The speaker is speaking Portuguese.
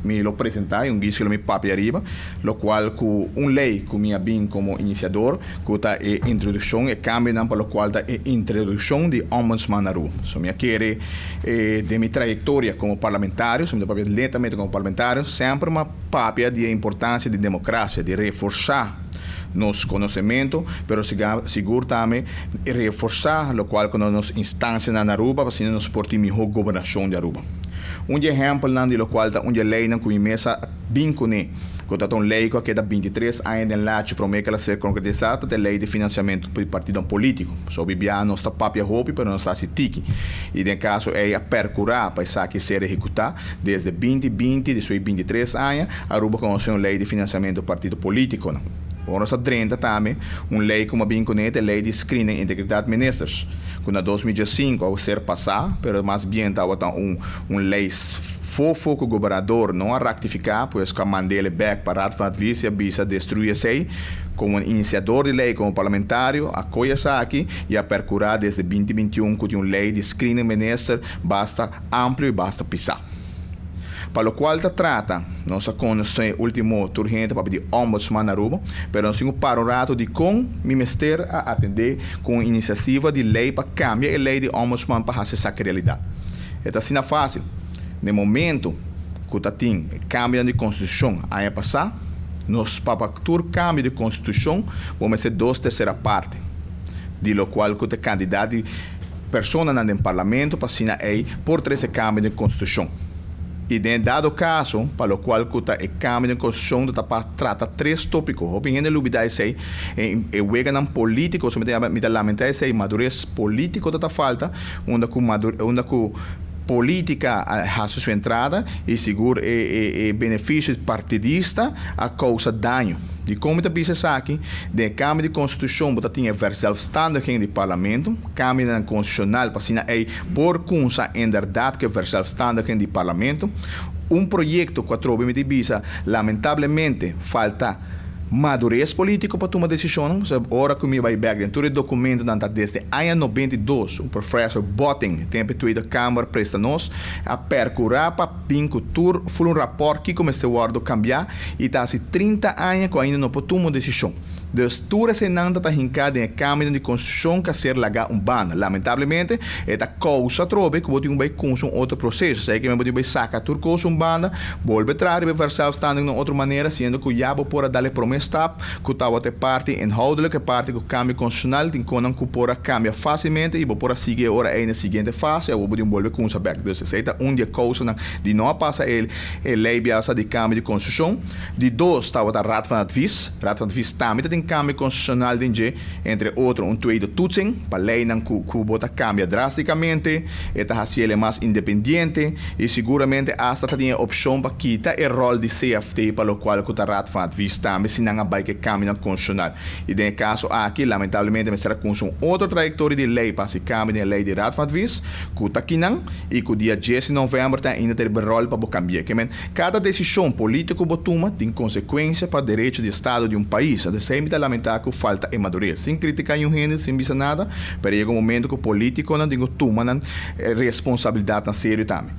me lo presentai, un guisco mi papi arriba, lo qual cu un lei cu mia bin como iniciador, cu ta e introduzione e cambio nan lo qual ta e introduzione di ombudsman a Aruba. So mi chiede de mi trayectoria como parlamentario, so mi papi lentamente como parlamentario, sempre uma papia di importância di democracia, di reforçar nos conhecimento, pero seguro também reforçar lo qual quando nos instância na Aruba, para nos portar melhor governação de Aruba. Exemplo nan di lo qual ta lei nan cui mesa vincone contato un lei che da 23 anni nell'ACI promette la ser concretizzata della lei di finanziamento per il partito politico. So bibiano sta papia hopi per non sta si tiki. E nel caso è a percurare per sa che ser esecuta desde 2020 di suoi 23 anni a Aruba conosce una lei di finanziamento partito politico. No? Ora sta 30 também lei como bem conhecida, lei de screening e integridade ministers. Quando 2005 ao ser passar, pero mais bem estava lei fofo que o governador não a ratificar, pois que mandele back para a advícia bisa destruir sei como iniciador de lei, como parlamentário, acolha aqui e a percurar desde 2021 com lei de screening minister basta amplo e basta pisar. Para lo qual trata nossa condição último urgente para pedir ombudsman na Aruba, pero nós temos parato de com ministério a atender com iniciativa de lei para cambiar a lei de ombudsman para fazer essa realidade. É assim não fácil. No momento que tem cambio de constituição, aí passar, nós para cambio de constituição vamos ser 2/3 parte, de lo qual que o candidato de pessoa no parlamento para assinar aí por 13 cambio de constituição. E em dado caso, para o qual o cambio de constituição trata 3 tópicos. Opinião de lubidade sei, e vegan político, somente lamentar sei, madurez político da falta, onde com política a sua entrada e seguro e benefício partidista a causa danho. De como te diz aqui, de cambio de constituição, você tinha verzelfstandiging de parlamento, cambio na constitucional, para assinar por consa em verdade que verzelfstandiging de parlamento, projeto que trove me divisa, lamentavelmente, falta madurez político para tomar decisão. Ora que me vai back dentro do documento desde ano 92, o professor Botting tem pedido a Câmara presta-nos a percurar para pincutur um rapport que como este guardo cambiar e está assim 30 anos que ainda não pode tomar decisão. Destura se não está hincada em caminho de construção que ser lagar banda. Lamentavelmente, esta causa trove que tem vai com outro processo. Sei que me pode sacar turco banda, volve atrás e versar standing de outra maneira, sendo que já por dar promessa que estava até parte inhoudelijke parte que o cambio constitucional tem que não pode cambiar facilmente e por seguir agora aí na seguinte fase, eu vou volver com essa back. Então, esta dia causa de não passar ele lei biasa de cambio de constituição. De 2 estava a Raad van Advies também tem cambio constitucional entre outros tweede toetsing para lei não que cambia drasticamente, esta ele mais independente e seguramente hasta tem a opção para quitar o rol de CFT para o qual o Raad van Advies também se não vai que cambia constitucional. E no caso aqui lamentavelmente será com outra trajetória de lei para se cambiar a lei de Raad van Advies que está aqui não e que o dia 10 de novembro tem ainda ter rol para cambiar. Cada decisão política que toma tem consequência para o direito de Estado de país. Sempre lamentar que falta de madurez. Sem criticar nenhum gênero, sem bisa nada, mas chega um momento que o político não tem toma responsabilidade na sério também.